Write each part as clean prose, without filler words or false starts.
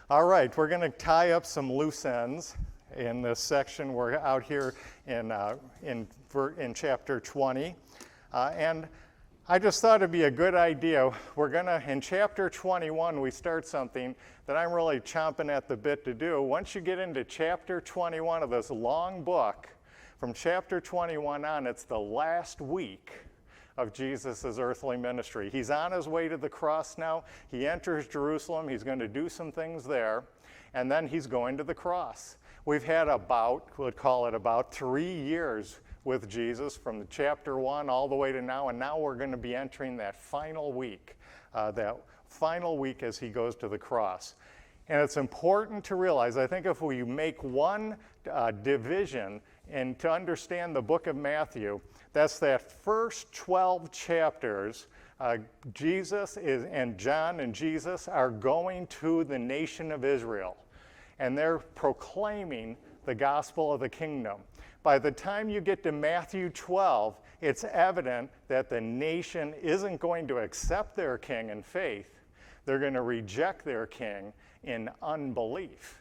All right, we're going to tie up some loose ends in this section. We're out here in chapter 20. And I just thought it'd be a good idea. We're going to, in chapter 21, we start something that I'm really chomping at the bit to do. Once you get into chapter 21 of this long book, from chapter 21 on, it's the last week of Jesus' earthly ministry. He's on his way to the cross now. He enters Jerusalem. He's going to do some things there, and then he's going to the cross. We've had we'd call it about 3 years with Jesus from the chapter 1 all the way to now, and now we're going to be entering that final week as he goes to the cross. And it's important to realize, I think if we make one division and to understand the book of Matthew, that's that first 12 chapters, Jesus and John and Jesus are going to the nation of Israel, and they're proclaiming the gospel of the kingdom. By the time you get to Matthew 12, it's evident that the nation isn't going to accept their king in faith. They're going to reject their king in unbelief.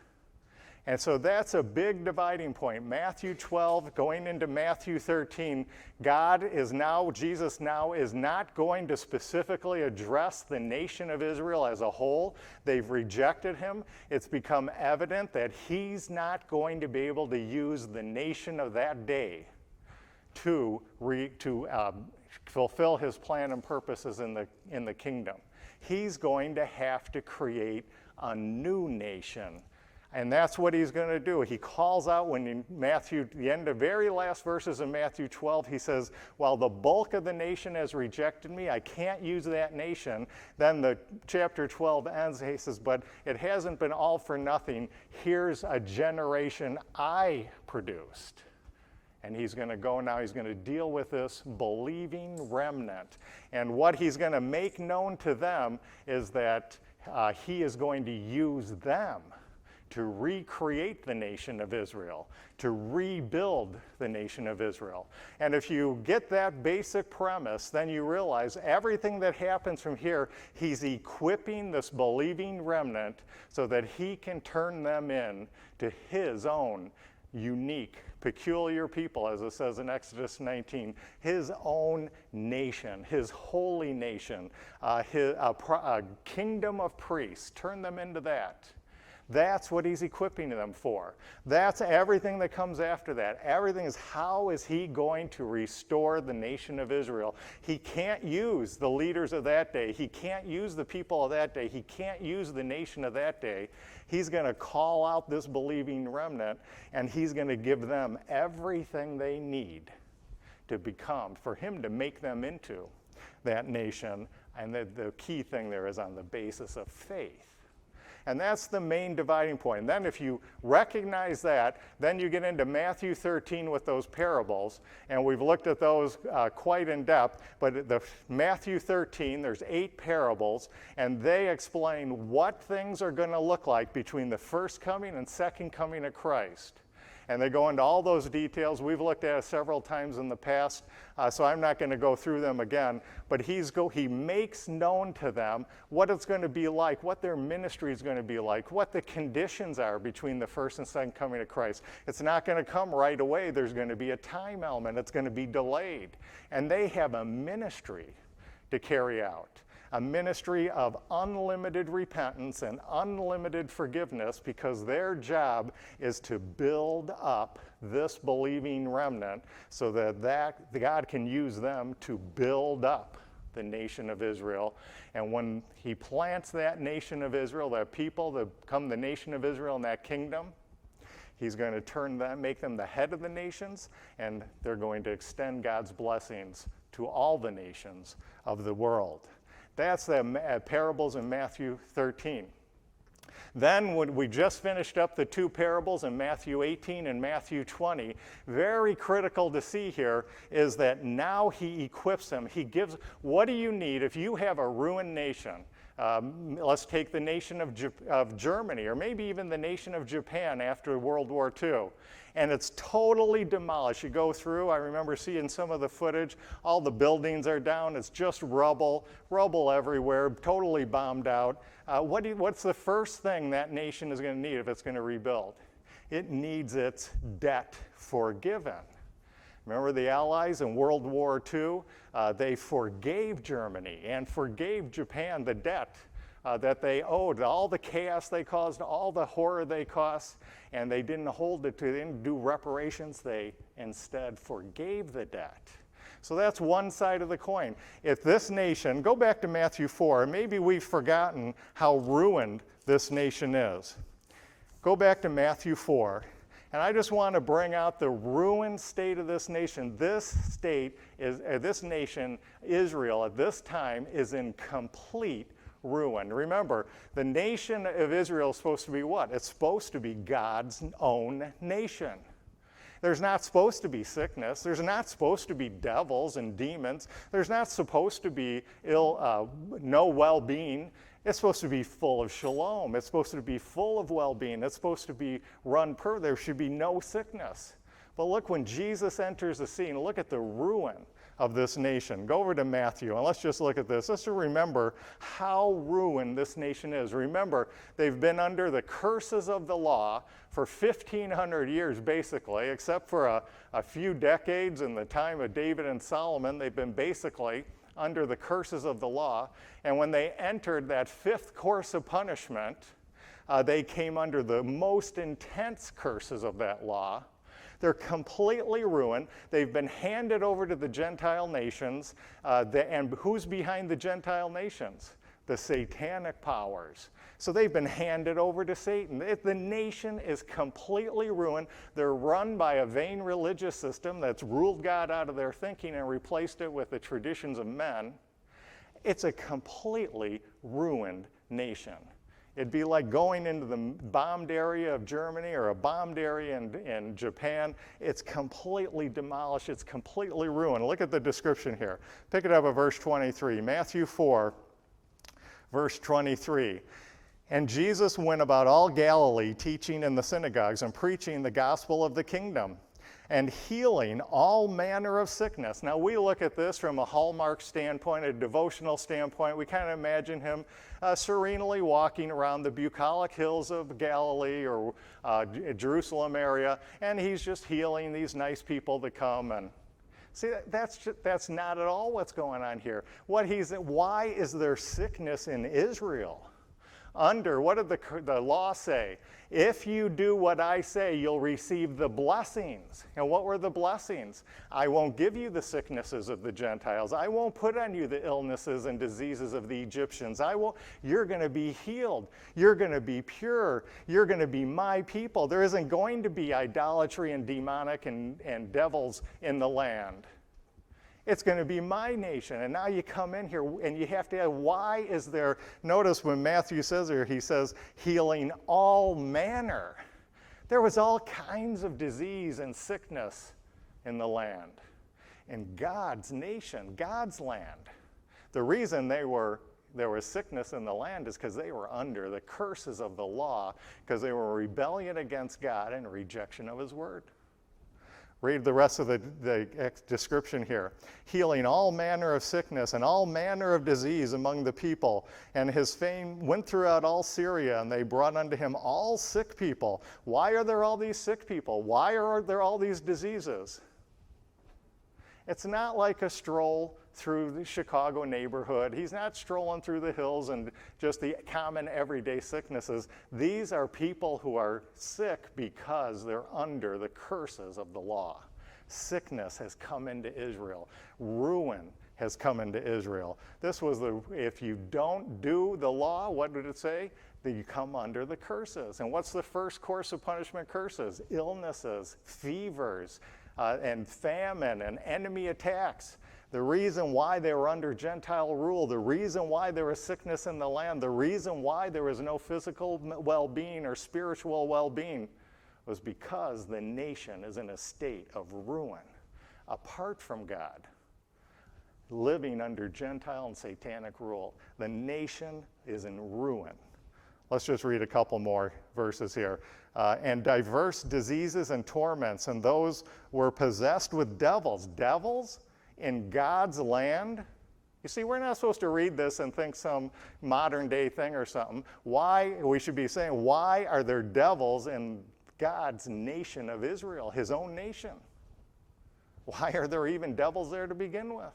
And so that's a big dividing point. Matthew 12 going into Matthew 13, Jesus now is not going to specifically address the nation of Israel as a whole. They've rejected him. It's become evident that he's not going to be able to use the nation of that day to fulfill his plan and purposes in the kingdom. He's going to have to create a new nation. And that's what he's going to do. He calls out the end of very last verses of Matthew 12, he says, while the bulk of the nation has rejected me, I can't use that nation. Then the chapter 12 ends, he says, but it hasn't been all for nothing. Here's a generation I produced. And he's going to go now, he's going to deal with this believing remnant. And what he's going to make known to them is that he is going to use them to recreate the nation of Israel, to rebuild the nation of Israel. And if you get that basic premise, then you realize everything that happens from here, he's equipping this believing remnant so that he can turn them in to his own unique, peculiar people, as it says in Exodus 19, his own nation, his holy nation, a kingdom of priests, turn them into that. That's what he's equipping them for. That's everything that comes after that. Everything is how is he going to restore the nation of Israel. He can't use the leaders of that day. He can't use the people of that day. He can't use the nation of that day. He's going to call out this believing remnant, and he's going to give them everything they need for him to make them into that nation. And the key thing there is on the basis of faith. And that's the main dividing point. And then if you recognize that, then you get into Matthew 13 with those parables. And we've looked at those quite in depth. But Matthew 13, there's 8 parables. And they explain what things are going to look like between the first coming and second coming of Christ. And they go into all those details. We've looked at it several times in the past, so I'm not going to go through them again. But he makes known to them what it's going to be like, what their ministry is going to be like, what the conditions are between the first and second coming of Christ. It's not going to come right away. There's going to be a time element. It's going to be delayed. And they have a ministry to carry out. A ministry of unlimited repentance and unlimited forgiveness, because their job is to build up this believing remnant so that God can use them to build up the nation of Israel. And when he plants that nation of Israel, that people that become the nation of Israel in that kingdom, he's going to make them the head of the nations, and they're going to extend God's blessings to all the nations of the world. That's the parables in Matthew 13. Then when we just finished up the 2 parables in Matthew 18 and Matthew 20, very critical to see here is that now he equips them. He gives, what do you need if you have a ruined nation? Let's take the nation of Germany, or maybe even the nation of Japan after World War II. And it's totally demolished. You go through, I remember seeing some of the footage, all the buildings are down, it's just rubble everywhere, totally bombed out. What's the first thing that nation is going to need if it's going to rebuild? It needs its debt forgiven. Remember the Allies in World War II? They forgave Germany and forgave Japan the debt that they owed, all the chaos they caused, all the horror they caused, and they didn't hold it to, they didn't do reparations, they instead forgave the debt. So that's one side of the coin. If this nation, go back to Matthew 4, maybe we've forgotten how ruined this nation is. Go back to Matthew 4. And I just want to bring out the ruined state of this nation. This nation, Israel, at this time is in complete ruin. Remember, the nation of Israel is supposed to be what? It's supposed to be God's own nation. There's not supposed to be sickness. There's not supposed to be devils and demons. There's not supposed to be no well-being. It's supposed to be full of shalom. It's supposed to be full of well-being. It's supposed to be run there should be no sickness. But look, when Jesus enters the scene, look at the ruin of this nation. Go over to Matthew, and let's just look at this. Let's remember how ruined this nation is. Remember, they've been under the curses of the law for 1,500 years, basically, except for a few decades in the time of David and Solomon. They've been basically under the curses of the law. And when they entered that fifth course of punishment, they came under the most intense curses of that law. They're completely ruined. They've been handed over to the Gentile nations. And who's behind the Gentile nations? The satanic powers. So they've been handed over to Satan. The nation is completely ruined. They're run by a vain religious system that's ruled God out of their thinking and replaced it with the traditions of men. It's a completely ruined nation. It'd be like going into the bombed area of Germany or a bombed area in Japan. It's completely demolished. It's completely ruined. Look at the description here. Pick it up at verse 23. Matthew 4, verse 23. And Jesus went about all Galilee, teaching in the synagogues and preaching the gospel of the kingdom and healing all manner of sickness. Now, we look at this from a Hallmark standpoint, a devotional standpoint. We kind of imagine him serenely walking around the bucolic hills of Galilee or Jerusalem area, and he's just healing these nice people that come. And see, that's not at all what's going on here. Why is there sickness in Israel? What did the law say? If you do what I say, you'll receive the blessings. And what were the blessings? I won't give you the sicknesses of the Gentiles. I won't put on you the illnesses and diseases of the Egyptians. You're going to be healed. You're going to be pure. You're going to be my people. There isn't going to be idolatry and demonic and devils in the land. It's going to be my nation. And now you come in here and you have to ask, why is there, notice when Matthew says here, he says, healing all manner. There was all kinds of disease and sickness in the land. In God's nation, God's land. The reason there was sickness in the land is because they were under the curses of the law, because they were rebellion against God and rejection of his word. Read the rest of the description here. Healing all manner of sickness and all manner of disease among the people. And his fame went throughout all Syria, and they brought unto him all sick people. Why are there all these sick people? Why are there all these diseases? It's not like a stroll through the Chicago neighborhood. He's not strolling through the hills and just the common everyday sicknesses. These are people who are sick because they're under the curses of the law. Sickness has come into Israel. Ruin has come into Israel. If you don't do the law, what did it say? That you come under the curses. And what's the first course of punishment? Curses, illnesses, fevers, and famine and enemy attacks. The reason why they were under Gentile rule, the reason why there was sickness in the land, the reason why there was no physical well-being or spiritual well-being was because the nation is in a state of ruin apart from God. living under Gentile and satanic rule. The nation is in ruin. Let's just read a couple more verses here. And diverse diseases and torments, and those were possessed with devils. Devils in God's land? You see, we're not supposed to read this and think some modern day thing or something. Why, we should be saying, why are there devils in God's nation of Israel, his own nation? Why are there even devils there to begin with?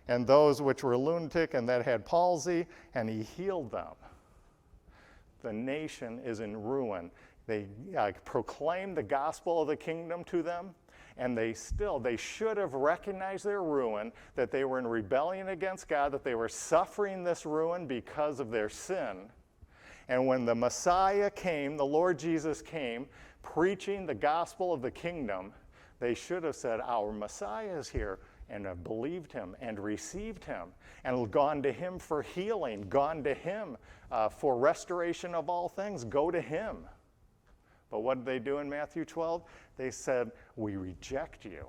And those which were lunatic and that had palsy, and he healed them. The nation is in ruin. They proclaimed the gospel of the kingdom to them, and they should have recognized their ruin, that they were in rebellion against God, that they were suffering this ruin because of their sin. And when the Messiah came, the Lord Jesus came, preaching the gospel of the kingdom, they should have said, our Messiah is here, and have believed him and received him and gone to him for healing, gone to him for restoration of all things. Go to him. But what did they do in Matthew 12? They said, we reject you.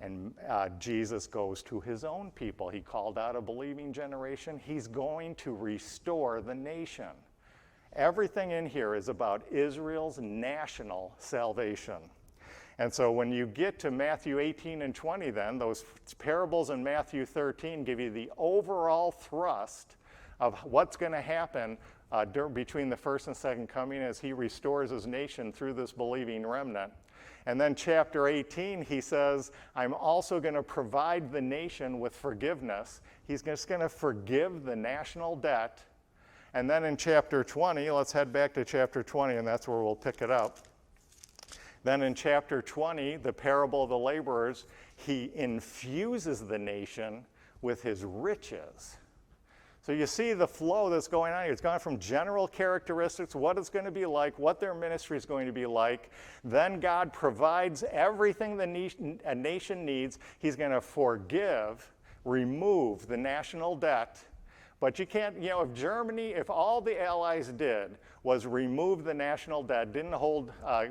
And Jesus goes to his own people. He called out a believing generation. He's going to restore the nation. Everything in here is about Israel's national salvation. And so when you get to Matthew 18 and 20 then, those parables in Matthew 13 give you the overall thrust of what's going to happen between the first and second coming as he restores his nation through this believing remnant. And then chapter 18, he says, I'm also going to provide the nation with forgiveness. He's just going to forgive the national debt. And then in chapter 20, let's head back to chapter 20, and that's where we'll pick it up. Then in chapter 20, the parable of the laborers, he infuses the nation with his riches. So you see the flow that's going on here. It's gone from general characteristics, what it's going to be like, what their ministry is going to be like. Then God provides everything a nation needs. He's going to forgive, remove the national debt. But you can't, if Germany, if all the Allies did was remove the national debt,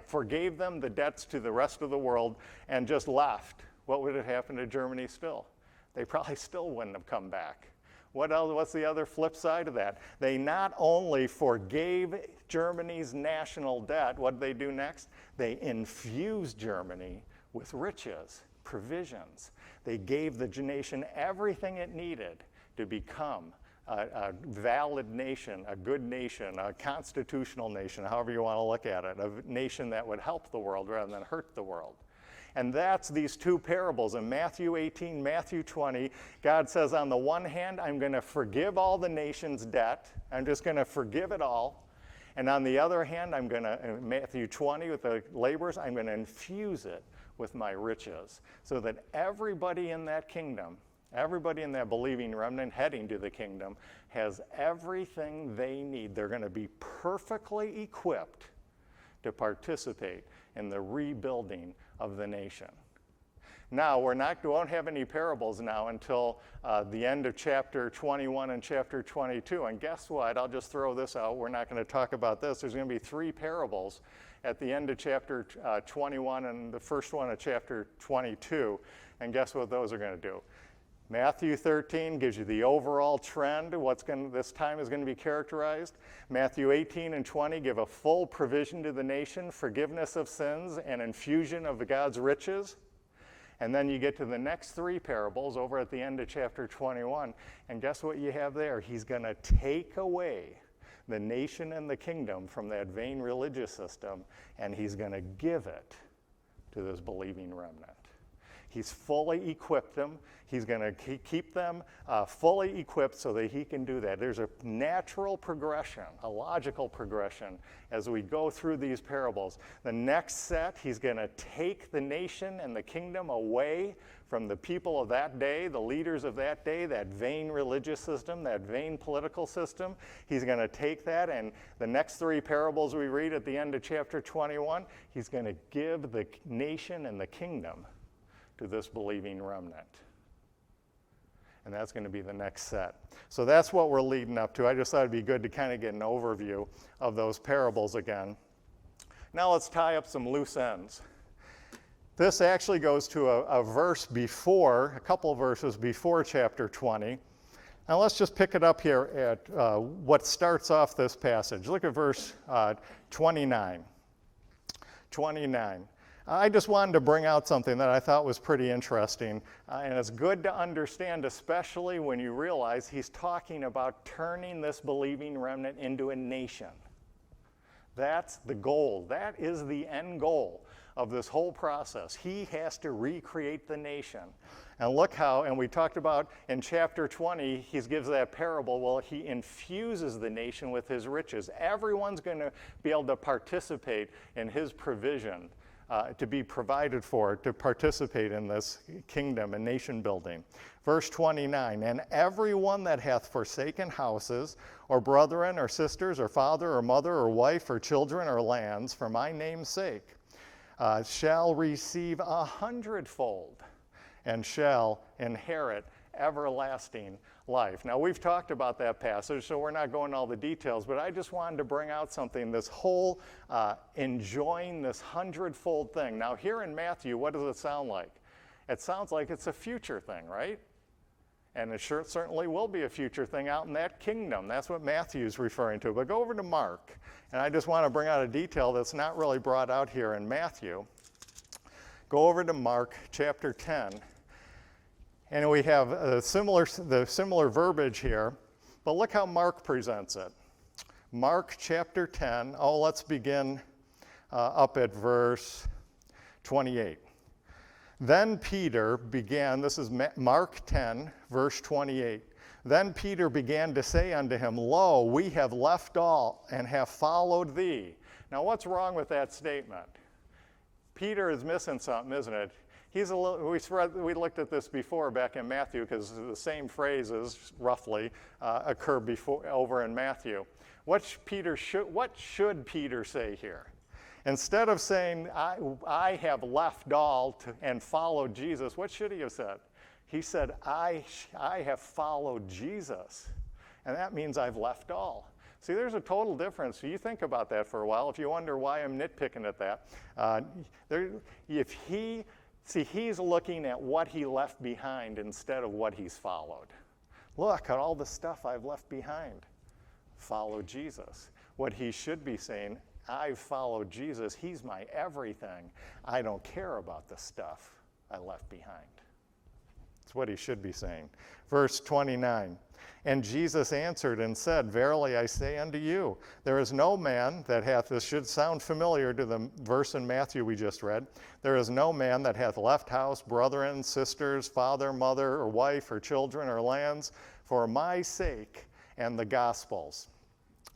forgave them the debts to the rest of the world, and just left, what would have happened to Germany still? They probably still wouldn't have come back. What else? What's the other flip side of that? They not only forgave Germany's national debt, what did they do next? They infused Germany with riches, provisions. They gave the nation everything it needed to become a valid nation, a good nation, a constitutional nation, however you want to look at it, a nation that would help the world rather than hurt the world. And that's these two parables. In Matthew 18, Matthew 20, God says, on the one hand, I'm going to forgive all the nation's debt. I'm just going to forgive it all. And on the other hand, I'm going to, in Matthew 20 with the laborers, I'm going to infuse it with my riches so that everybody in that kingdom, everybody in that believing remnant heading to the kingdom has everything they need. They're going to be perfectly equipped to participate in the rebuilding of the nation. Now, we won't have any parables now until the end of chapter 21 and chapter 22. And guess what? I'll just throw this out. We're not going to talk about this. There's going to be 3 parables at the end of chapter 21 and the first one of chapter 22. And guess what those are going to do? Matthew 13 gives you the overall trend, this time is going to be characterized. Matthew 18 and 20 give a full provision to the nation, forgiveness of sins, and infusion of God's riches. And then you get to the next 3 parables over at the end of chapter 21, and guess what you have there? He's going to take away the nation and the kingdom from that vain religious system, and he's going to give it to this believing remnant. He's fully equipped them. He's going to keep them fully equipped so that he can do that. There's a natural progression, a logical progression as we go through these parables. The next set, he's going to take the nation and the kingdom away from the people of that day, the leaders of that day, that vain religious system, that vain political system. He's going to take that, and the next 3 parables we read at the end of chapter 21, he's going to give the nation and the kingdom to this believing remnant. And that's going to be the next set. So that's what we're leading up to. I just thought it'd be good to kind of get an overview of those parables again. Now let's tie up some loose ends. This actually goes to a verse before, a couple verses before chapter 20. Now let's just pick it up here at what starts off this passage. Look at verse 29. 29. I just wanted to bring out something that I thought was pretty interesting, and it's good to understand, especially when you realize he's talking about turning this believing remnant into a nation. That's the goal. That is the end goal of this whole process. He has to recreate the nation. And look how, and we talked about in chapter 20, he gives that parable. Well, he infuses the nation with his riches. Everyone's going to be able to participate in his provision, to be provided for, to participate in this kingdom and nation building. Verse 29, and everyone that hath forsaken houses, or brethren, or sisters, or father, or mother, or wife, or children, or lands, for my name's sake, shall receive 100-fold, and shall inherit everlasting life. Now, we've talked about that passage, so we're not going into all the details, but I just wanted to bring out something, this whole enjoying this 100-fold thing. Now, here in Matthew, what does it sound like? It sounds like it's a future thing, right? And it certainly will be a future thing out in that kingdom. That's what Matthew's referring to. But go over to Mark, and I just want to bring out a detail that's not really brought out here in Matthew. Go over to Mark chapter 10. And we have the similar verbiage here, but look how Mark presents it. Mark chapter 10, let's begin up at verse 28. Then Peter began, this is Mark 10, verse 28. Then Peter began to say unto him, Lo, we have left all and have followed thee. Now what's wrong with that statement? Peter is missing something, isn't it? He's a little, we looked at this before back in Matthew because the same phrases roughly occur before over in Matthew. What should Peter say here? Instead of saying, I have left all and followed Jesus, what should he have said? He said, I have followed Jesus. And that means I've left all. See, there's a total difference. So you think about that for a while. If you wonder why I'm nitpicking at that, he's looking at what he left behind instead of what he's followed. Look at all the stuff I've left behind. Follow Jesus. What he should be saying, I've followed Jesus. He's my everything. I don't care about the stuff I left behind. That's what he should be saying. Verse 29. And Jesus answered and said, Verily I say unto you, there is no man that hath, this should sound familiar to the verse in Matthew we just read, there is no man that hath left house, brethren, sisters, father, mother, or wife, or children, or lands, for my sake and the gospel's.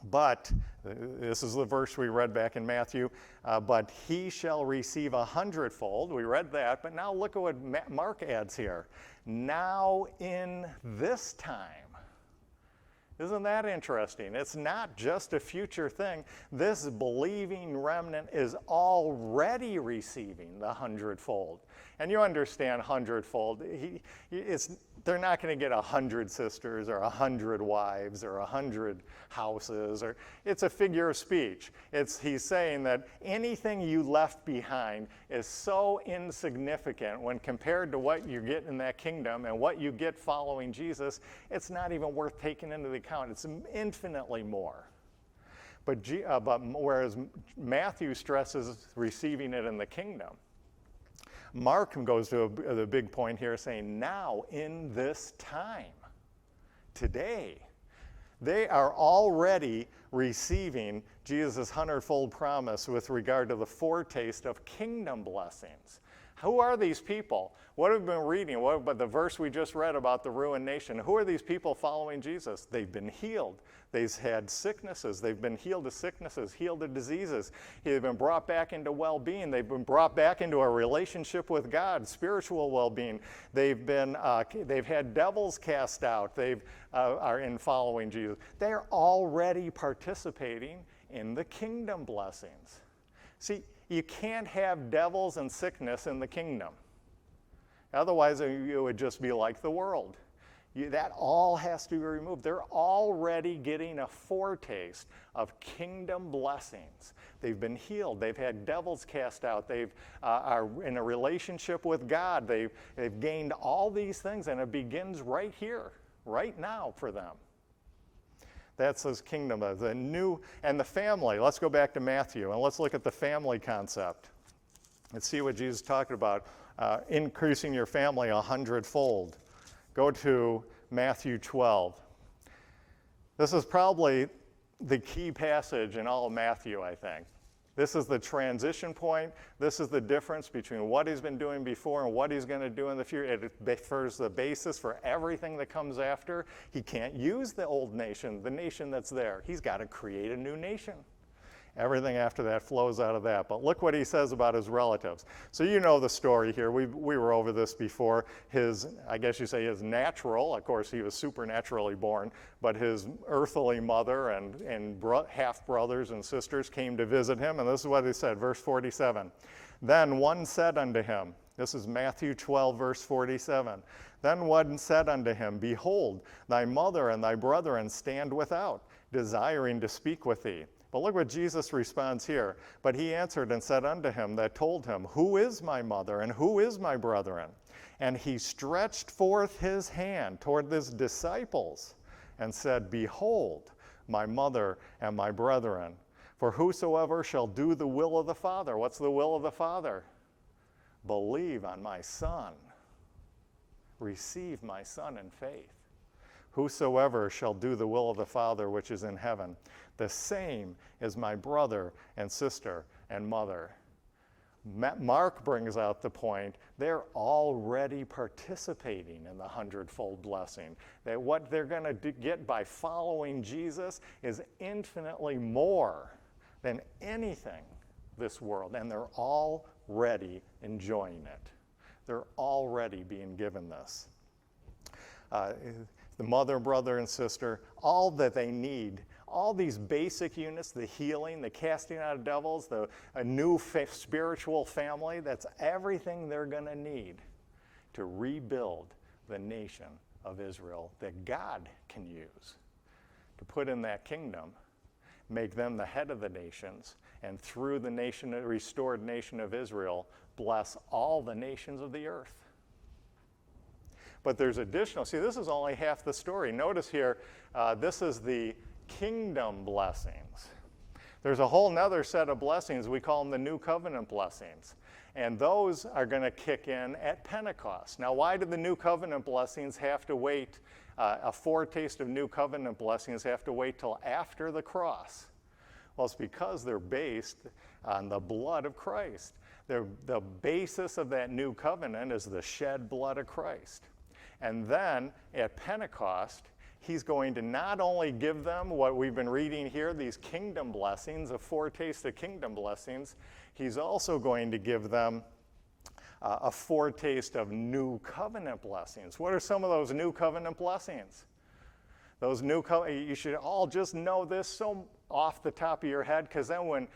But, this is the verse we read back in Matthew, but he shall receive 100-fold. We read that, but now look at what Mark adds here. Now in this time. Isn't that interesting? It's not just a future thing. This believing remnant is already receiving the 100-fold. And you understand 100-fold. They're not going to get 100 sisters or 100 wives or 100 houses. It's a figure of speech. He's saying that anything you left behind is so insignificant when compared to what you get in that kingdom and what you get following Jesus, it's not even worth taking into account. It's infinitely more. But whereas Matthew stresses receiving it in the kingdom, Mark goes to the big point here saying, now in this time, today, they are already receiving Jesus' 100-fold promise with regard to the foretaste of kingdom blessings. Who are these people? What have we been reading? What about the verse we just read about the ruined nation? Who are these people following Jesus? They've been healed. They've had sicknesses. They've been healed of sicknesses, healed of diseases. They've been brought back into well-being. They've been brought back into a relationship with God, spiritual well-being. They've had devils cast out. They are in following Jesus. They're already participating in the kingdom blessings. See, you can't have devils and sickness in the kingdom. Otherwise, it would just be like the world. That all has to be removed. They're already getting a foretaste of kingdom blessings. They've been healed. They've had devils cast out. They are in a relationship with God. They've gained all these things, and it begins right here, right now for them. That's his kingdom, the new, and the family. Let's go back to Matthew, and let's look at the family concept. Let's see what Jesus talked about, increasing your family 100-fold. Go to Matthew 12. This is probably the key passage in all of Matthew, I think. This is the transition point. This is the difference between what he's been doing before and what he's going to do in the future. It refers the basis for everything that comes after. He can't use the old nation, the nation that's there. He's got to create a new nation. Everything after that flows out of that. But look what he says about his relatives. So you know the story here. We were over this before. His, I guess you say his natural, of course he was supernaturally born, but his earthly mother and half-brothers and sisters came to visit him. And this is what he said, verse 47. Then one said unto him, this is Matthew 12, verse 47. Then one said unto him, Behold, thy mother and thy brethren stand without, desiring to speak with thee. But look what Jesus responds here. But he answered and said unto him that told him, Who is my mother and who is my brethren? And he stretched forth his hand toward his disciples and said, Behold, my mother and my brethren. For whosoever shall do the will of the Father. What's the will of the Father? Believe on my Son. Receive my Son in faith. Whosoever shall do the will of the Father which is in heaven, the same is my brother and sister and mother. Mark brings out the point, they're already participating in the 100-fold blessing. That what they're going to get by following Jesus is infinitely more than anything this world, and they're already enjoying it. They're already being given this. The mother, brother, and sister, all that they need, all these basic units, the healing, the casting out of devils, a new spiritual family, that's everything they're going to need to rebuild the nation of Israel that God can use to put in that kingdom, make them the head of the nations, and through the restored nation of Israel, bless all the nations of the earth. But there's additional, see, this is only half the story. Notice here, this is the kingdom blessings. There's a whole nother set of blessings. We call them the New Covenant blessings. And those are going to kick in at Pentecost. Now, why did the New Covenant blessings have to wait, a foretaste of New Covenant blessings have to wait till after the cross? Well, it's because they're based on the blood of Christ. The basis of that New Covenant is the shed blood of Christ. And then at Pentecost, he's going to not only give them what we've been reading here, these kingdom blessings, a foretaste of kingdom blessings, he's also going to give them a foretaste of new covenant blessings. What are some of those new covenant blessings? Those you should all just know this so off the top of your head, because then when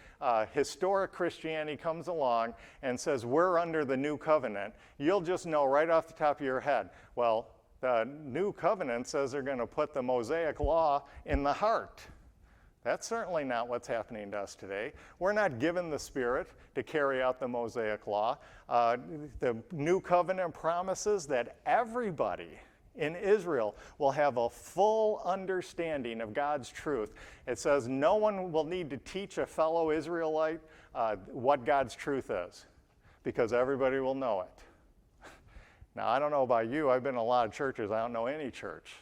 historic Christianity comes along and says we're under the new covenant, you'll just know right off the top of your head, well, the new covenant says they're going to put the Mosaic law in the heart. That's certainly not what's happening to us today. We're not given the Spirit to carry out the Mosaic law. The new covenant promises that everybody in Israel will have a full understanding of God's truth. It says no one will need to teach a fellow Israelite what God's truth is, because everybody will know it. Now, I don't know about you. I've been in a lot of churches. I don't know any church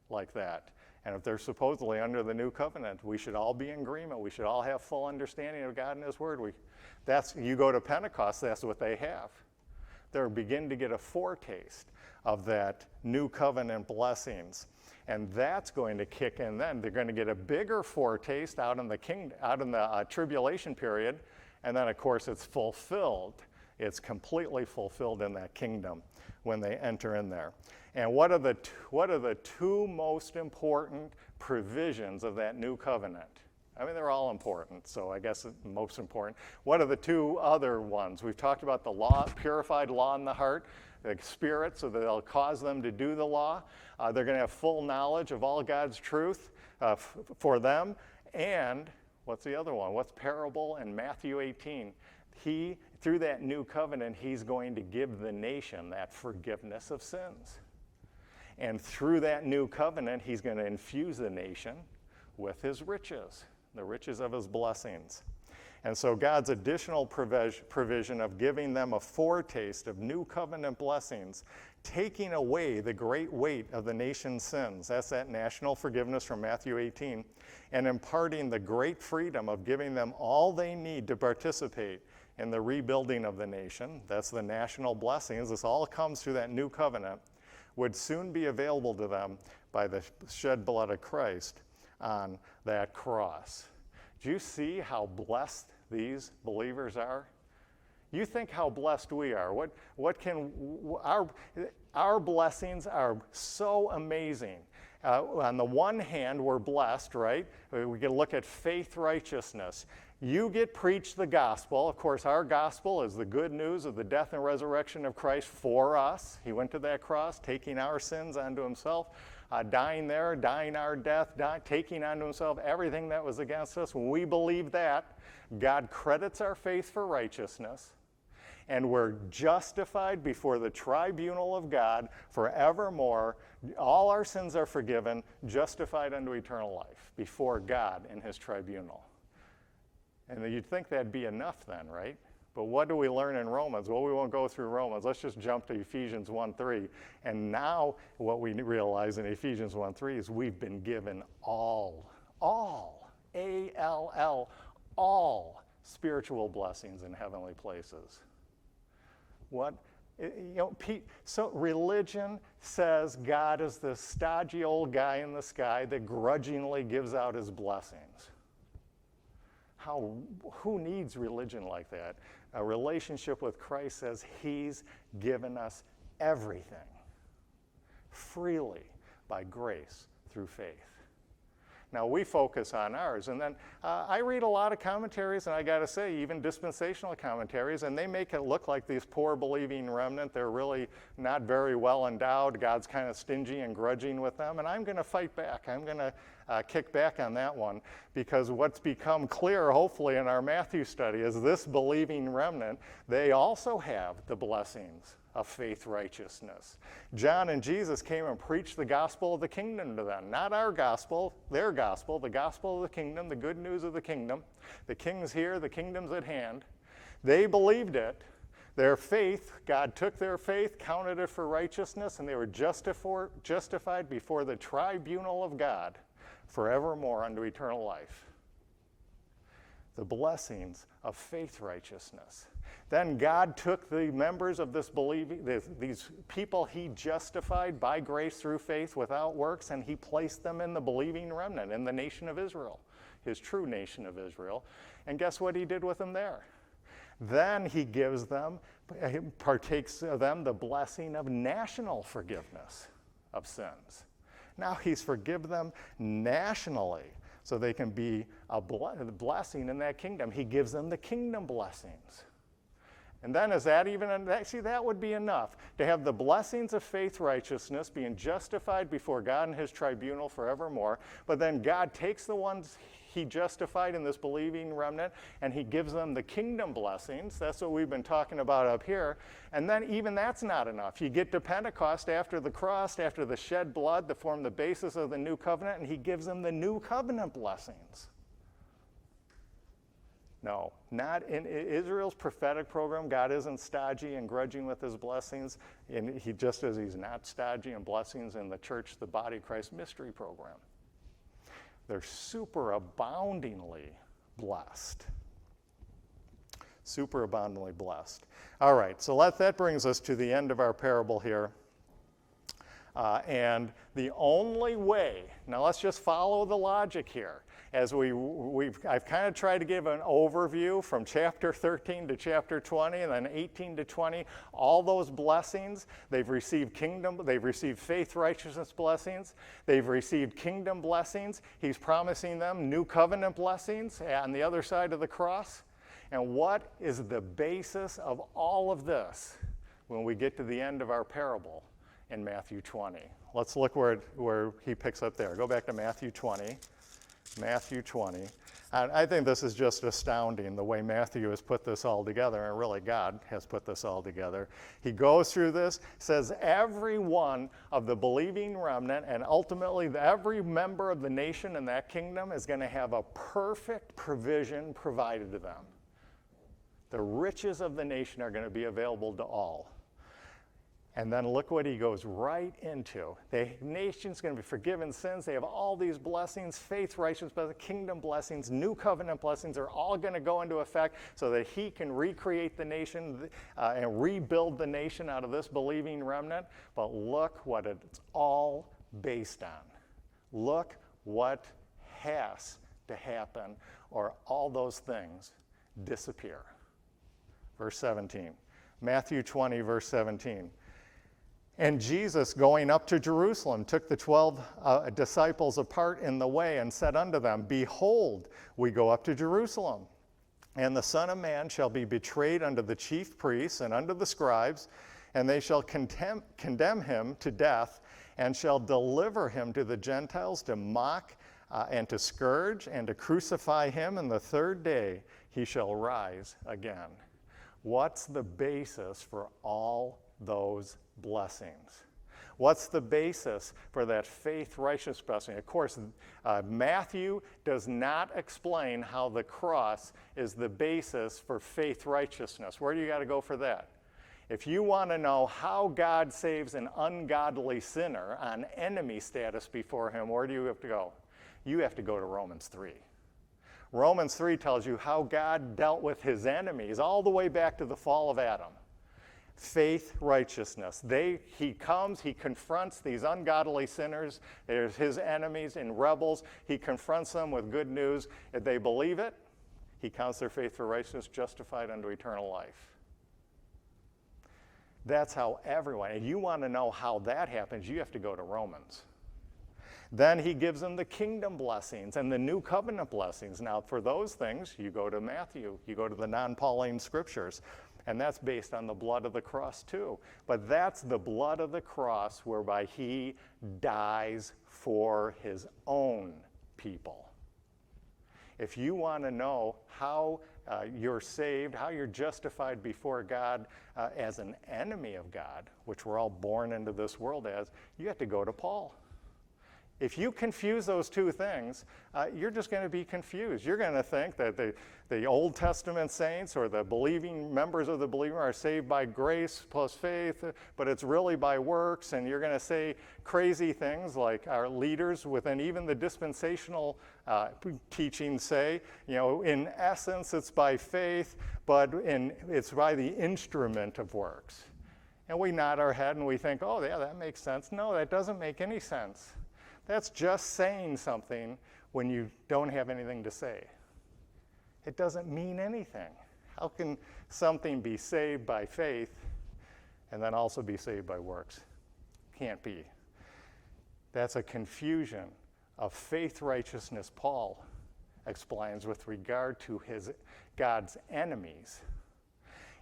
like that. And if they're supposedly under the new covenant, we should all be in agreement. We should all have full understanding of God and His Word. You go to Pentecost, that's what they have. They're beginning to get a foretaste of that new covenant blessings. And that's going to kick in then. They're going to get a bigger foretaste out in the tribulation period. And then, of course, it's fulfilled. It's completely fulfilled in that kingdom when they enter in there. And what are the two most important provisions of that new covenant? I mean, they're all important, so I guess it's most important. What are the two other ones? We've talked about the law, purified law in the heart. the Spirit, so that they'll cause them to do the law. They're going to have full knowledge of all God's truth for them. And what's the other one? What's parable in Matthew 18? Through that new covenant, he's going to give the nation that forgiveness of sins. And through that new covenant, he's going to infuse the nation with his riches, the riches of his blessings. And so God's additional provision of giving them a foretaste of new covenant blessings, taking away the great weight of the nation's sins, that's that national forgiveness from Matthew 18, and imparting the great freedom of giving them all they need to participate in the rebuilding of the nation, that's the national blessings, this all comes through that new covenant, would soon be available to them by the shed blood of Christ on that cross. Do you see how blessed these believers are? You think how blessed we are. Our blessings are so amazing. On the one hand, we're blessed, right? We can look at faith righteousness. You get preached the gospel. Of course, our gospel is the good news of the death and resurrection of Christ for us. He went to that cross, taking our sins onto himself, dying there, dying our death, taking onto himself everything that was against us. When we believe that, God credits our faith for righteousness, and we're justified before the tribunal of God forevermore. All our sins are forgiven, justified unto eternal life before God in his tribunal. And you'd think that'd be enough then, right? But what do we learn in Romans? Well, we won't go through Romans. Let's just jump to Ephesians 1:3. And now what we realize in Ephesians 1:3 is we've been given all, A-L-L, all spiritual blessings in heavenly places. So religion says God is the stodgy old guy in the sky that grudgingly gives out his blessings. Who needs religion like that? A relationship with Christ says he's given us everything freely by grace through faith. Now, we focus on ours, and then I read a lot of commentaries, and I got to say, even dispensational commentaries, and they make it look like these poor believing remnant, they're really not very well endowed. God's kind of stingy and grudging with them, and I'm going to fight back. I'm going to kick back on that one, because what's become clear, hopefully, in our Matthew study is this believing remnant, they also have the blessings of faith righteousness. John and Jesus came and preached the gospel of the kingdom to them. Not our gospel, their gospel, the gospel of the kingdom, the good news of the kingdom. The king's here, the kingdom's at hand. They believed it. Their faith, God took their faith, counted it for righteousness, and they were justified before the tribunal of God forevermore unto eternal life. The blessings of faith righteousness. Then God took the members of this believing, these people he justified by grace through faith without works, and he placed them in the believing remnant, in the nation of Israel, his true nation of Israel. And guess what he did with them there? Then he gives them, partakes of them the blessing of national forgiveness of sins. Now he's forgiven them nationally so they can be a blessing in that kingdom. He gives them the kingdom blessings. And then is that even, actually that would be enough to have the blessings of faith righteousness, being justified before God and his tribunal forevermore. But then God takes the ones he justified in this believing remnant, and he gives them the kingdom blessings. That's what we've been talking about up here. And then even that's not enough. You get to Pentecost after the cross, after the shed blood that formed the basis of the new covenant, and he gives them the new covenant blessings. No, not in Israel's prophetic program. God isn't stodgy and grudging with his blessings, and just as he's not stodgy and blessings in the church, the body of Christ mystery program. They're superaboundingly blessed. Superaboundingly blessed. All right, so that brings us to the end of our parable here. And the only way, now let's just follow the logic here. As I've kind of tried to give an overview from chapter 13 to chapter 20, and then 18 to 20, all those blessings, they've received faith, righteousness blessings, they've received kingdom blessings. He's promising them new covenant blessings on the other side of the cross. And what is the basis of all of this? when we get to the end of our parable in Matthew 20. Let's look where he picks up there. Go back to Matthew 20. Matthew 20. And I think this is just astounding, the way Matthew has put this all together, and really God has put this all together. He goes through this, says every one of the believing remnant, and ultimately every member of the nation in that kingdom is going to have a perfect provision provided to them. The riches of the nation are going to be available to all. And then look what he goes right into. The nation's going to be forgiven sins. They have all these blessings, faith, righteousness, kingdom blessings, new covenant blessings are all going to go into effect so that he can recreate the nation and rebuild the nation out of this believing remnant. But look what it's all based on. Look what has to happen, or all those things disappear. Verse 17. Matthew 20, verse 17. And Jesus, going up to Jerusalem, took the 12 disciples apart in the way and said unto them, Behold, we go up to Jerusalem, and the Son of Man shall be betrayed unto the chief priests and unto the scribes, and they shall condemn him to death, and shall deliver him to the Gentiles to mock and to scourge and to crucify him, and the third day he shall rise again. What's the basis for all those blessings? What's the basis for that faith righteous blessing? Of course, Matthew does not explain how the cross is the basis for faith righteousness. Where do you got to go for that? If you want to know how God saves an ungodly sinner on enemy status before him, where do you have to go? You have to go to Romans 3. Romans 3 tells you how God dealt with his enemies all the way back to the fall of Adam. Faith, righteousness. He comes, he confronts these ungodly sinners. There's his enemies and rebels. He confronts them with good news. If they believe it, he counts their faith for righteousness, justified unto eternal life. That's how everyone, and you want to know how that happens, you have to go to Romans. Then he gives them the kingdom blessings and the new covenant blessings. Now, for those things, you go to Matthew. You go to the non-Pauline scriptures. And that's based on the blood of the cross too. But that's the blood of the cross whereby he dies for his own people. If you want to know how you're saved, how you're justified before God as an enemy of God, which we're all born into this world as, you have to go to Paul. If you confuse those two things, you're just going to be confused. You're going to think that the Old Testament saints or the believing members of the believer are saved by grace plus faith, but it's really by works, and you're going to say crazy things like our leaders within even the dispensational teachings say, in essence it's by faith, but it's by the instrument of works. And we nod our head and we think, oh yeah, that makes sense. No, that doesn't make any sense. That's just saying something when you don't have anything to say. It doesn't mean anything. How can something be saved by faith and then also be saved by works? Can't be. That's a confusion of faith righteousness Paul explains with regard to God's enemies,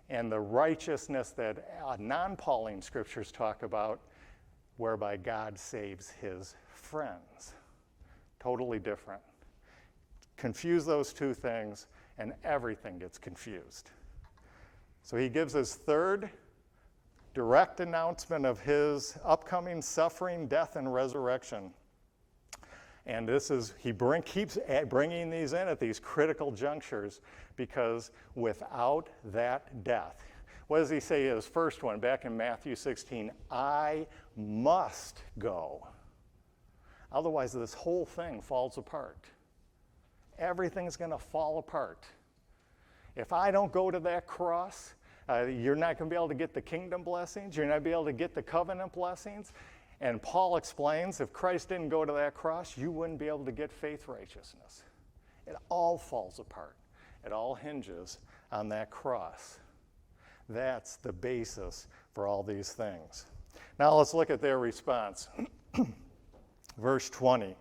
and the righteousness that non-Pauline scriptures talk about, whereby God saves his friends. Totally different. Confuse those two things and everything gets confused. So he gives his third direct announcement of his upcoming suffering, death, and resurrection. And this is, keeps bringing these in at these critical junctures, because without that death, what does he say in his first one back in Matthew 16? I must go. Otherwise, this whole thing falls apart. Everything's going to fall apart. If I don't go to that cross, you're not going to be able to get the kingdom blessings. You're not going to be able to get the covenant blessings. And Paul explains, if Christ didn't go to that cross, you wouldn't be able to get faith righteousness. It all falls apart. It all hinges on that cross. That's the basis for all these things. Now let's look at their response. Verse 20.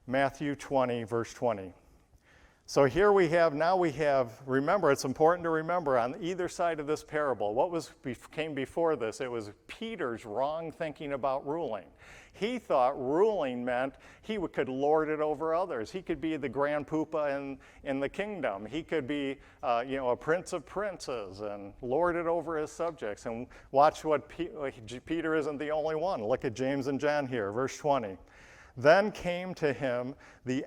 Matthew 20, verse 20. So here now we have, remember, it's important to remember on either side of this parable, what came before this? It was Peter's wrong thinking about ruling. He thought ruling meant he could lord it over others. He could be the grand pupa in the kingdom. He could be, a prince of princes and lord it over his subjects. And watch what Peter isn't the only one. Look at James and John here, verse 20. Then came to him the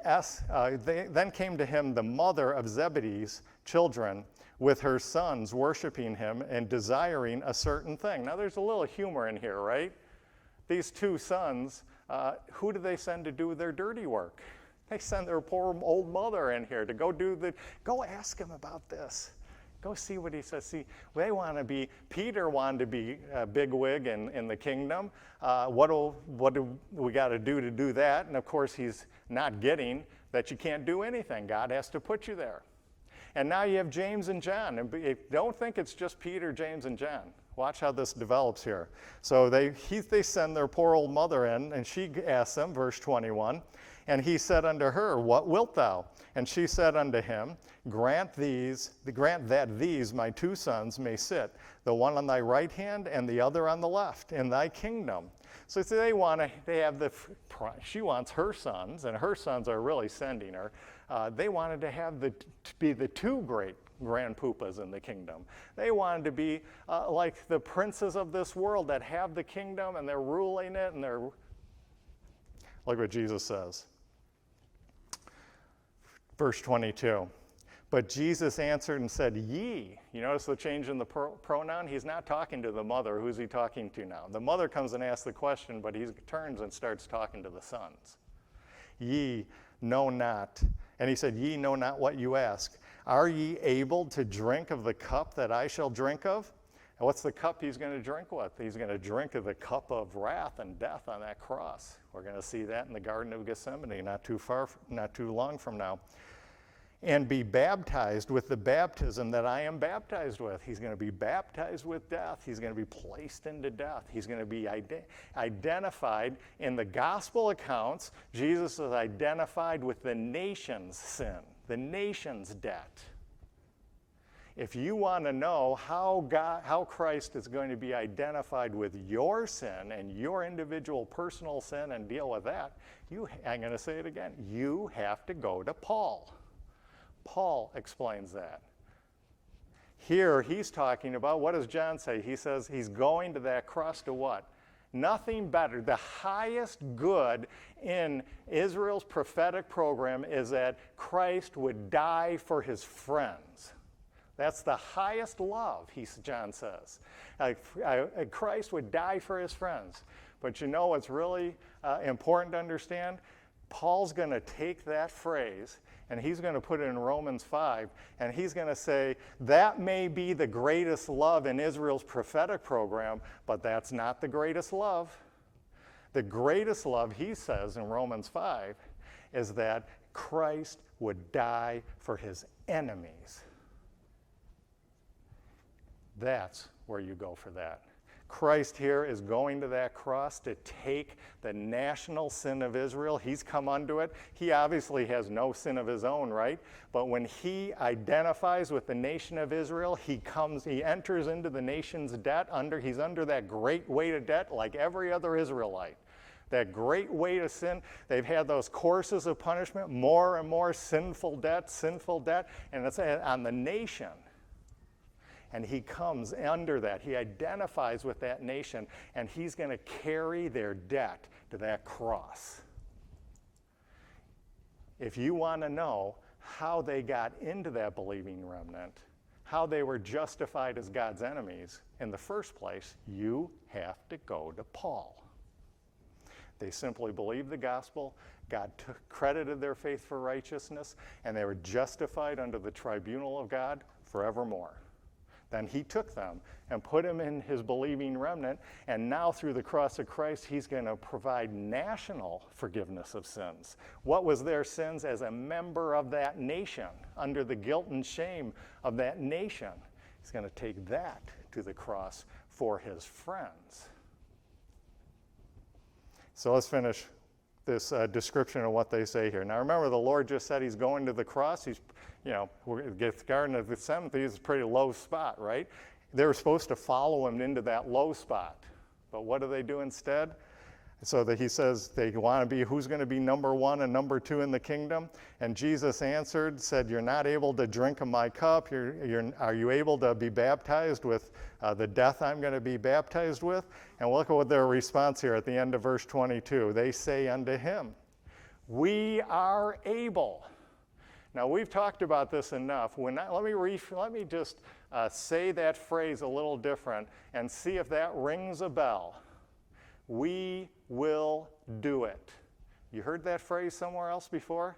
mother of Zebedee's children with her sons, worshiping him and desiring a certain thing. Now there's a little humor in here, right? These two sons, who do they send to do their dirty work? They send their poor old mother in here to go ask him about this. Go see what he says. See, Peter wanted to be a bigwig in the kingdom. What do we got to do that? And of course, he's not getting that you can't do anything. God has to put you there. And now you have James and John. And don't think it's just Peter, James, and John. Watch how this develops here. So they send their poor old mother in, and she asks them, verse 21, and he said unto her, What wilt thou? And she said unto him, Grant that these my two sons may sit, the one on thy right hand and the other on the left, in thy kingdom. So she wants her sons, and her sons are really sending her. They wanted to be the two great grand pupas in the kingdom. They wanted to be like the princes of this world that have the kingdom and they're ruling it, and they're, look what Jesus says. Verse 22, but Jesus answered and said, Ye. You notice the change in the pronoun? He's not talking to the mother. Who's he talking to now? The mother comes and asks the question, but he turns and starts talking to the sons. Ye know not. And he said, Ye know not what you ask. Are ye able to drink of the cup that I shall drink of? And what's the cup he's going to drink with? He's going to drink of the cup of wrath and death on that cross. We're going to see that in the Garden of Gethsemane not too long from now. And be baptized with the baptism that I am baptized with. He's going to be baptized with death. He's going to be placed into death. He's going to be identified in the gospel accounts. Jesus is identified with the nation's sin, the nation's debt. If you want to know how Christ is going to be identified with your sin and your individual personal sin and deal with that, I'm going to say it again, you have to go to Paul. Paul explains that. Here he's talking about, what does John say? He says he's going to that cross to what? Nothing better. The highest good in Israel's prophetic program is that Christ would die for his friends. That's the highest love, John says. Christ would die for his friends. But you know what's really important to understand? Paul's going to take that phrase and he's going to put it in Romans 5, and he's going to say, that may be the greatest love in Israel's prophetic program, but that's not the greatest love. The greatest love, he says in Romans 5, is that Christ would die for his enemies. That's where you go for that. Christ here is going to that cross to take the national sin of Israel. He's come unto it. He obviously has no sin of his own, right? But when he identifies with the nation of Israel, he enters into the nation's debt. He's under that great weight of debt like every other Israelite. That great weight of sin. They've had those courses of punishment, more and more sinful debt, and it's on the nation. And he comes under that. He identifies with that nation, and he's going to carry their debt to that cross. If you want to know how they got into that believing remnant, how they were justified as God's enemies in the first place, you have to go to Paul. They simply believed the gospel. God credited their faith for righteousness, and they were justified under the tribunal of God forevermore. Then he took them and put them in his believing remnant, and now through the cross of Christ, he's going to provide national forgiveness of sins. What was their sins as a member of that nation, under the guilt and shame of that nation? He's going to take that to the cross for his friends. So let's finish this description of what they say here. Now remember, the Lord just said he's going to the cross. He's, the Garden of Gethsemane is a pretty low spot, right? They were supposed to follow him into that low spot. But what do they do instead? So that he says they want to be, who's going to be number one and number two in the kingdom? And Jesus answered, said, you're not able to drink of my cup. Are you able to be baptized with the death I'm going to be baptized with? And look at what their response here at the end of verse 22. They say unto him, we are able. Now we've talked about this enough. Let me just say that phrase a little different and see if that rings a bell. We will do it. You heard that phrase somewhere else before?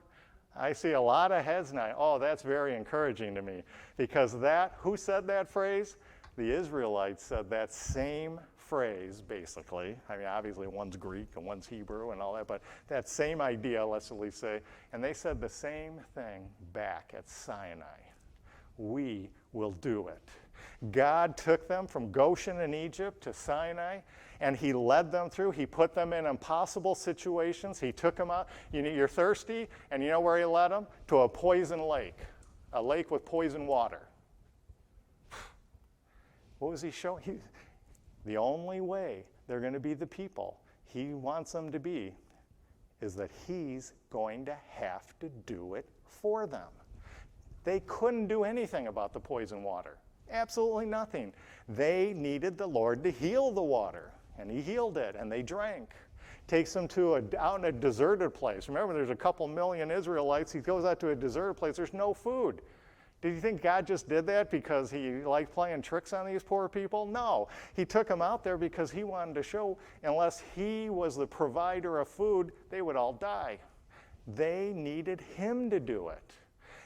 I see a lot of heads now. Oh, that's very encouraging to me. Because who said that phrase? The Israelites said that same phrase, basically. I mean, obviously one's Greek and one's Hebrew and all that, but that same idea, let's at least say. And they said the same thing back at Sinai. We will do it. God took them from Goshen in Egypt to Sinai, and he led them through. He put them in impossible situations. He took them out. You're thirsty, and you know where he led them? To a poison lake, a lake with poison water. What was he showing? The only way they're going to be the people he wants them to be is that he's going to have to do it for them. They couldn't do anything about the poison water. Absolutely nothing. They needed the Lord to heal the water, and he healed it, and they drank. Takes them out in a deserted place. Remember, there's a couple million Israelites. He goes out to a deserted place. There's no food. Did you think God just did that because he liked playing tricks on these poor people? No. He took them out there because he wanted to show, unless he was the provider of food, they would all die. They needed him to do it.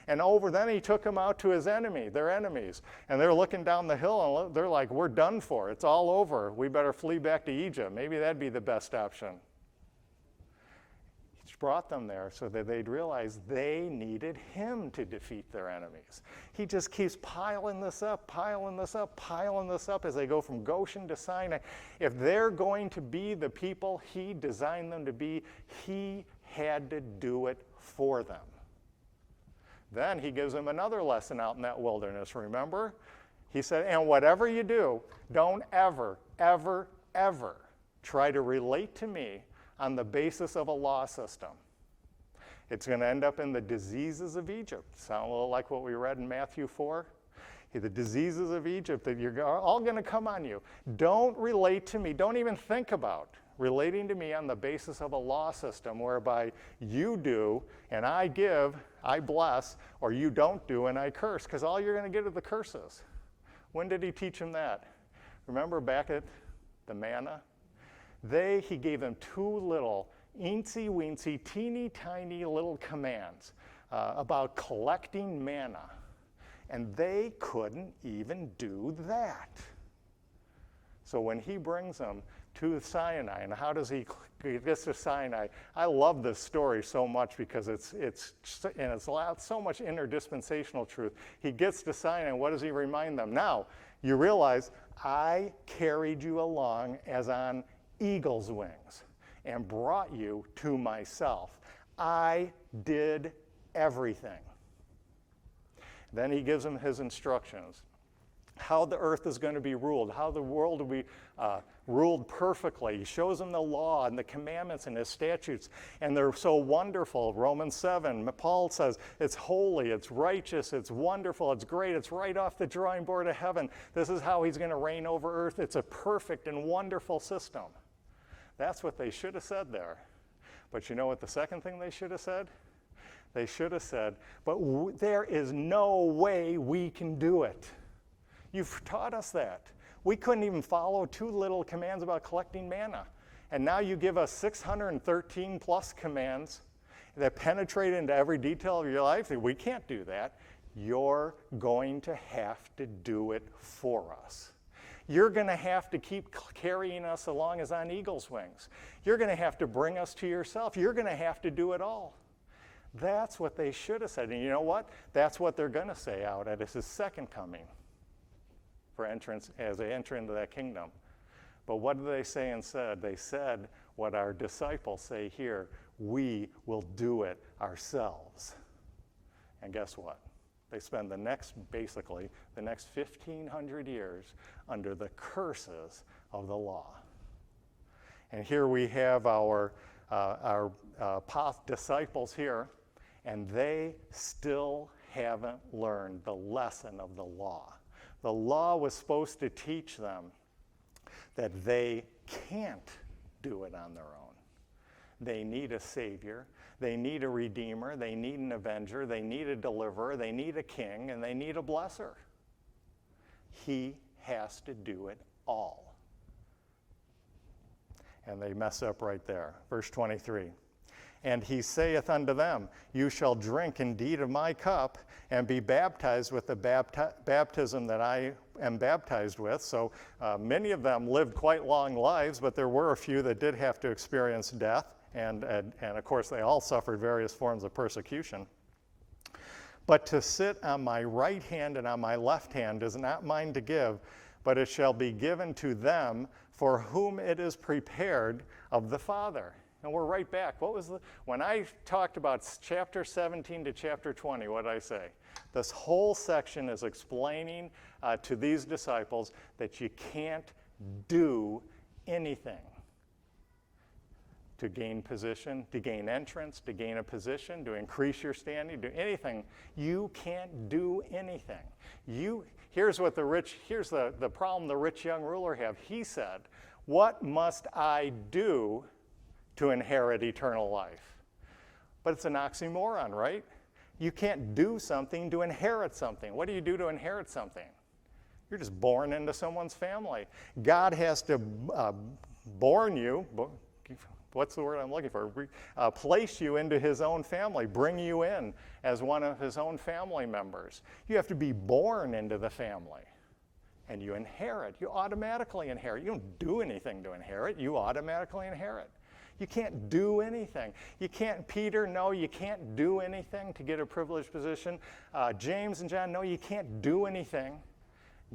And then he took them out to their enemies. And they're looking down the hill and they're like, we're done for. It's all over. We better flee back to Egypt. Maybe that'd be the best option. He brought them there so that they'd realize they needed him to defeat their enemies. He just keeps piling this up as they go from Goshen to Sinai. If they're going to be the people he designed them to be, he had to do it for them. Then he gives them another lesson out in that wilderness, remember? He said, and whatever you do, don't ever, ever, ever try to relate to me on the basis of a law system. It's going to end up in the diseases of Egypt. Sound a little like what we read in Matthew 4? The diseases of Egypt that are all going to come on you. Don't relate to me. Don't even think about relating to me on the basis of a law system whereby you do and I give, I bless, or you don't do and I curse, because all you're going to get are the curses. When did he teach them that? Remember back at the manna? He gave them two little eensy-weensy, teeny tiny little commands about collecting manna. And they couldn't even do that. So when he brings them to Sinai, and how does he get to Sinai? I love this story so much because it's so much interdispensational truth. He gets to Sinai, and what does he remind them? Now, you realize I carried you along as on eagle's wings and brought you to myself. I did everything. Then he gives them his instructions. How the earth is going to be ruled, how the world will be ruled perfectly. He shows them the law and the commandments and his statutes, and they're so wonderful. Romans 7, Paul says it's holy, it's righteous, it's wonderful, it's great, it's right off the drawing board of heaven. This is how he's going to reign over earth. It's a perfect and wonderful system. That's what they should have said there. But you know what the second thing they should have said? They should have said, but there is no way we can do it. You've taught us that. We couldn't even follow two little commands about collecting manna. And now you give us 613 plus commands that penetrate into every detail of your life. We can't do that. You're going to have to do it for us. You're going to have to keep carrying us along as on eagle's wings. You're going to have to bring us to yourself. You're going to have to do it all. That's what they should have said. And you know what? That's what they're going to say out at his second coming for entrance as they enter into that kingdom. But what did they say instead? They said what our disciples say here. we will do it ourselves. And guess what? They spend basically the next 1,500 years under the curses of the law. And here we have our disciples here, and they still haven't learned the lesson of the law. The law was supposed to teach them that they can't do it on their own. They need a Savior. They need a Redeemer. They need an Avenger. They need a Deliverer. They need a King, and they need a Blesser. He has to do it all. And they mess up right there. Verse 23. And he saith unto them, you shall drink indeed of my cup, and be baptized with the baptism that I am baptized with. So many of them lived quite long lives, but there were a few that did have to experience death. And of course, they all suffered various forms of persecution. But to sit on my right hand and on my left hand is not mine to give, but it shall be given to them for whom it is prepared of the Father. And we're right back. When I talked about chapter 17 to chapter 20, what did I say? This whole section is explaining to these disciples that you can't do anything to gain position, to gain entrance, to gain a position, to increase your standing, do anything. You can't do anything. Here's the problem the rich young ruler had. He said, what must I do to inherit eternal life? But it's an oxymoron, right? You can't do something to inherit something. What do you do to inherit something? You're just born into someone's family. God has to born you, what's the word I'm looking for? Place you into his own family, bring you in as one of his own family members. You have to be born into the family. And you inherit. You automatically inherit. You don't do anything to inherit. You automatically inherit. You can't do anything. You can't, Peter, no, you can't do anything to get a privileged position. James and John, no, you can't do anything.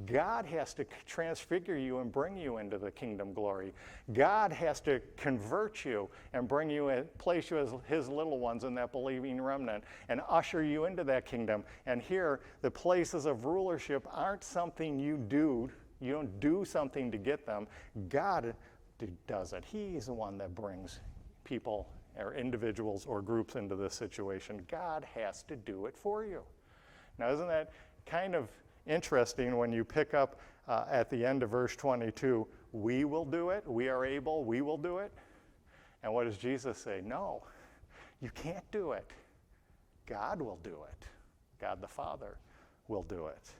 God has to transfigure you and bring you into the kingdom glory. God has to convert you and bring you in, place you as his little ones in that believing remnant and usher you into that kingdom. And here, the places of rulership aren't something you do. You don't do something to get them. God does it. He's the one that brings people or individuals or groups into this situation. God has to do it for you. Now, isn't that kind of interesting when you pick up at the end of verse 22, we will do it, we are able, we will do it. And what does Jesus say? No, you can't do it. God will do it. God the Father will do it.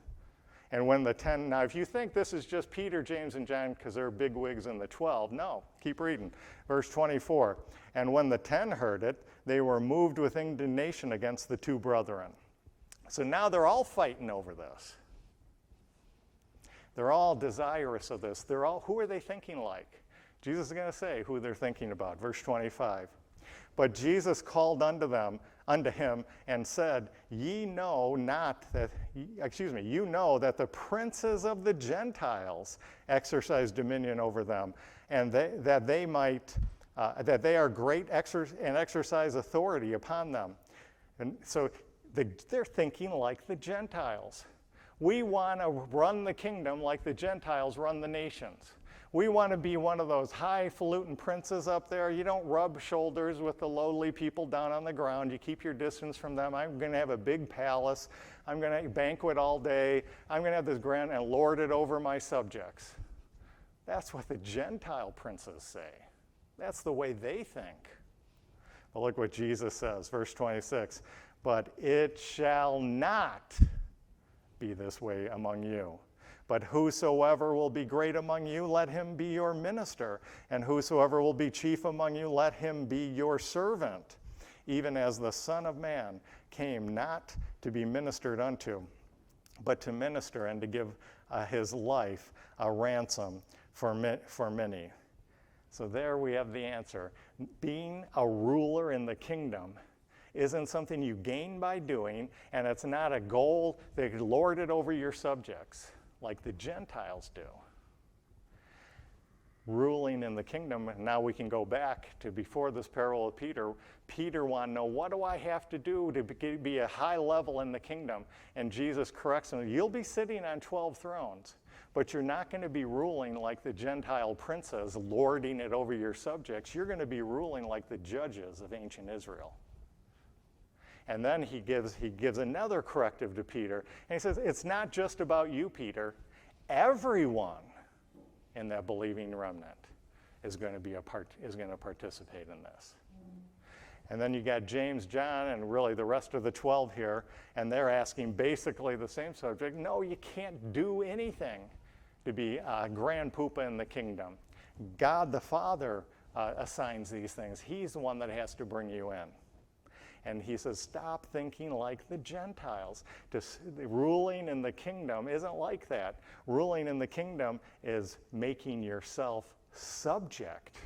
And when the 10, now if you think this is just Peter, James, and John because they're big wigs in the 12, no, keep reading. Verse 24, and when the 10 heard it, they were moved with indignation against the two brethren. So now they're all fighting over this. They're all desirous of this. Who are they thinking like? Jesus is going to say who they're thinking about. Verse 25. But Jesus called unto him, and said, you know that the princes of the Gentiles exercise dominion over them, and that they are great and exercise authority upon them. And so they're thinking like the Gentiles. We want to run the kingdom like the Gentiles run the nations. We want to be one of those highfalutin princes up there. You don't rub shoulders with the lowly people down on the ground. You keep your distance from them. I'm going to have a big palace. I'm going to banquet all day. I'm going to have this grand and lord it over my subjects. That's what the Gentile princes say. That's the way they think. But look what Jesus says, verse 26. But it shall not be this way among you. But whosoever will be great among you, let him be your minister. And whosoever will be chief among you, let him be your servant. Even as the Son of Man came not to be ministered unto, but to minister and to give his life a ransom for many. So there we have the answer. Being a ruler in the kingdom isn't something you gain by doing, and it's not a goal that you lord it over your subjects like the Gentiles do. ruling in the kingdom. And now we can go back to before this parable of Peter. Peter wanted to know, what do I have to do to be a high level in the kingdom? And Jesus corrects him, you'll be sitting on 12 thrones, but you're not going to be ruling like the Gentile princes, lording it over your subjects. You're going to be ruling like the judges of ancient Israel. And then he gives another corrective to Peter. And he says, it's not just about you, Peter. Everyone in that believing remnant is going to participate in this. And then you got James, John, and really the rest of the 12 here, and they're asking basically the same subject. No, you can't do anything to be a grand pupa in the kingdom. God the Father assigns these things. He's the one that has to bring you in. And he says, stop thinking like the Gentiles. Ruling in the kingdom isn't like that. Ruling in the kingdom is making yourself subject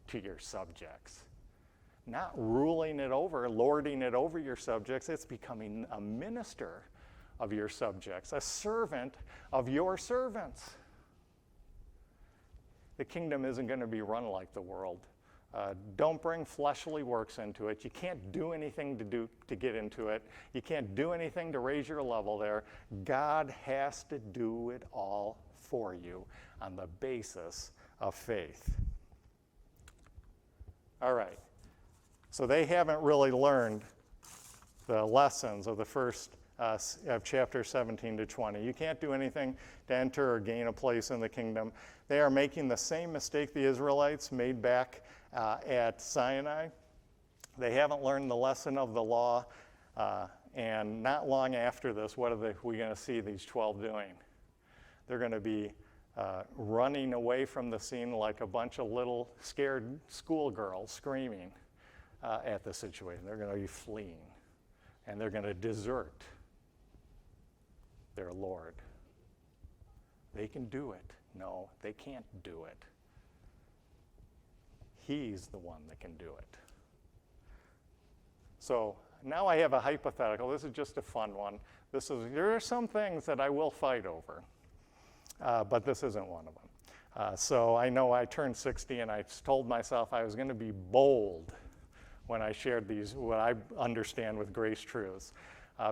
to your subjects. Not ruling it over, lording it over your subjects. It's becoming a minister of your subjects, a servant of your servants. The kingdom isn't going to be run like the world. Don't bring fleshly works into it. You can't do anything to get into it. You can't do anything to raise your level there. God has to do it all for you on the basis of faith. All right. So they haven't really learned the lessons of the first of chapter 17 to 20. You can't do anything to enter or gain a place in the kingdom. They are making the same mistake the Israelites made back at Sinai. They haven't learned the lesson of the law, and not long after this, what are we going to see these 12 doing? They're going to be running away from the scene like a bunch of little scared schoolgirls screaming at the situation. They're going to be fleeing, and they're going to desert their Lord. They can do it. No, they can't do it. He's the one that can do it. So now I have a hypothetical. This is just a fun one. There are some things that I will fight over, but this isn't one of them. So I know I turned 60 and I told myself I was going to be bold when I shared these, what I understand with grace truths,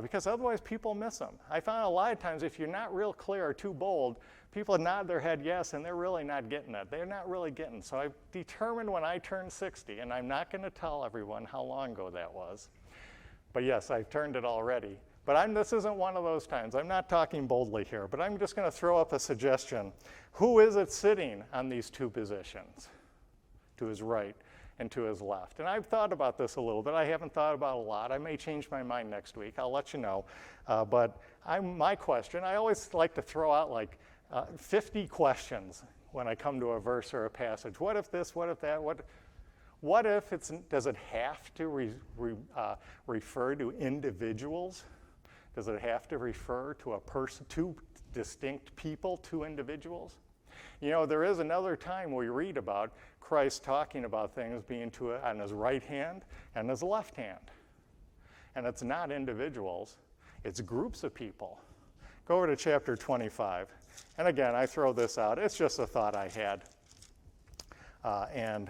because otherwise people miss them. I found a lot of times if you're not real clear or too bold, people nod their head yes, and they're really not getting it. They're not really getting. So I determined when I turned 60, and I'm not going to tell everyone how long ago that was, but yes, I've turned it already. But this isn't one of those times. I'm not talking boldly here, but I'm just going to throw up a suggestion. Who is it sitting on these two positions, to his right and to his left? And I've thought about this a little bit. I haven't thought about it a lot. I may change my mind next week. I'll let you know. But my question, I always like to throw out like 50 questions when I come to a verse or a passage. What if this? What if that? What if does it have to refer to individuals? Does it have to refer to a person, two distinct people, two individuals? You know, there is another time we read about Christ talking about things being on his right hand and his left hand. And it's not individuals, it's groups of people. Go over to chapter 25. And again, I throw this out. It's just a thought I had. And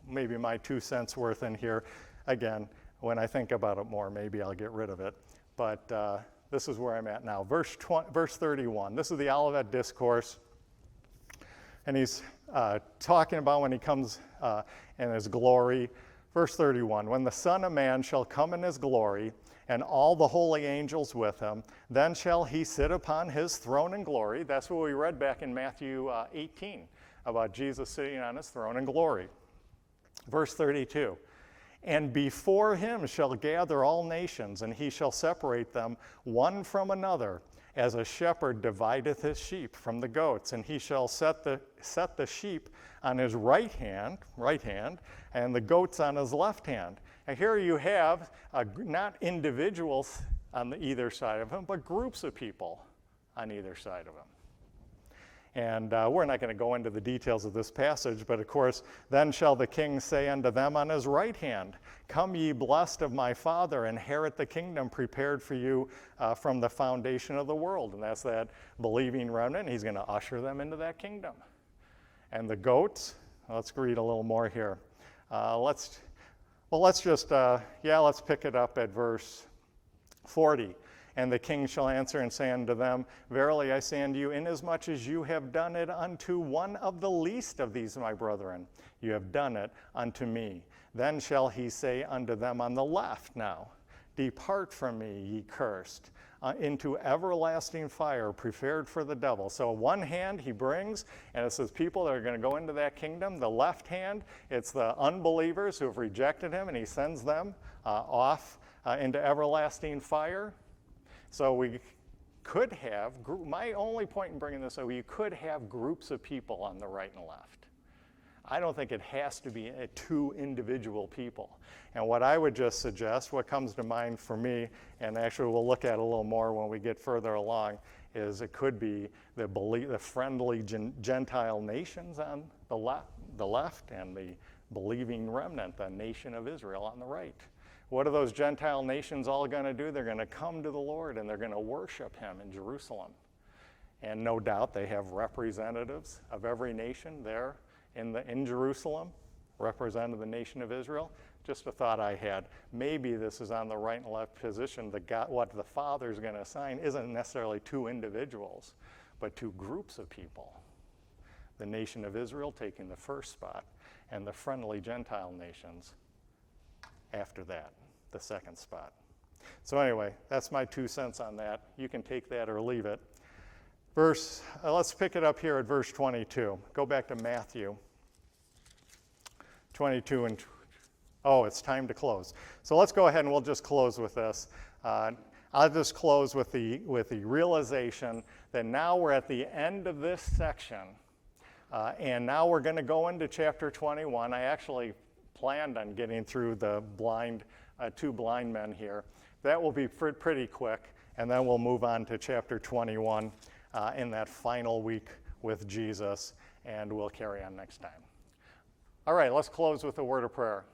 maybe my 2 cents worth in here. Again, when I think about it more, maybe I'll get rid of it. But this is where I'm at now. Verse 31. This is the Olivet Discourse. And he's talking about when he comes in his glory. Verse 31, when the Son of Man shall come in his glory, and all the holy angels with him, then shall he sit upon his throne in glory. That's what we read back in Matthew 18, about Jesus sitting on his throne in glory. Verse 32, and before him shall gather all nations, and he shall separate them one from another, as a shepherd divideth his sheep from the goats, and he shall set the sheep on his right hand, and the goats on his left hand. And here you have not individuals on either side of him, but groups of people on either side of him. And we're not going to go into the details of this passage, but of course, then shall the king say unto them on his right hand, come ye blessed of my Father, inherit the kingdom prepared for you from the foundation of the world. And that's that believing remnant. He's going to usher them into that kingdom. And the goats, let's read a little more here. Let's pick it up at verse 40. And the king shall answer and say unto them, Verily I say unto you, inasmuch as you have done it unto one of the least of these my brethren, you have done it unto me. Then shall he say unto them on the left now, Depart from me, ye cursed, into everlasting fire prepared for the devil. So one hand he brings, and it says people that are going to go into that kingdom. The left hand, it's the unbelievers who have rejected him, and he sends them off into everlasting fire. So we could have, my only point in bringing this up, you could have groups of people on the right and left. I don't think it has to be two individual people. And what I would just suggest, what comes to mind for me, and actually we'll look at it a little more when we get further along, is it could be the friendly Gentile nations on the left, and the believing remnant, the nation of Israel, on the right. What are those Gentile nations all going to do? They're going to come to the Lord and they're going to worship him in Jerusalem. And no doubt they have representatives of every nation there in Jerusalem, representing the nation of Israel. Just a thought I had. Maybe this is on the right and left position. What the Father's going to assign isn't necessarily two individuals, but two groups of people. The nation of Israel taking the first spot, and the friendly Gentile nations after that, the second spot. So anyway, that's my 2 cents on that. You can take that or leave it. Let's pick it up here at verse 22. Go back to Matthew 22 and it's time to close. So let's go ahead and we'll just close with this. I'll just close with the realization that now we're at the end of this section, and now we're going to go into chapter 21. I actually planned on getting through the two blind men here. That will be pretty quick, and then we'll move on to chapter 21 in that final week with Jesus, and we'll carry on next time. All right, let's close with a word of prayer.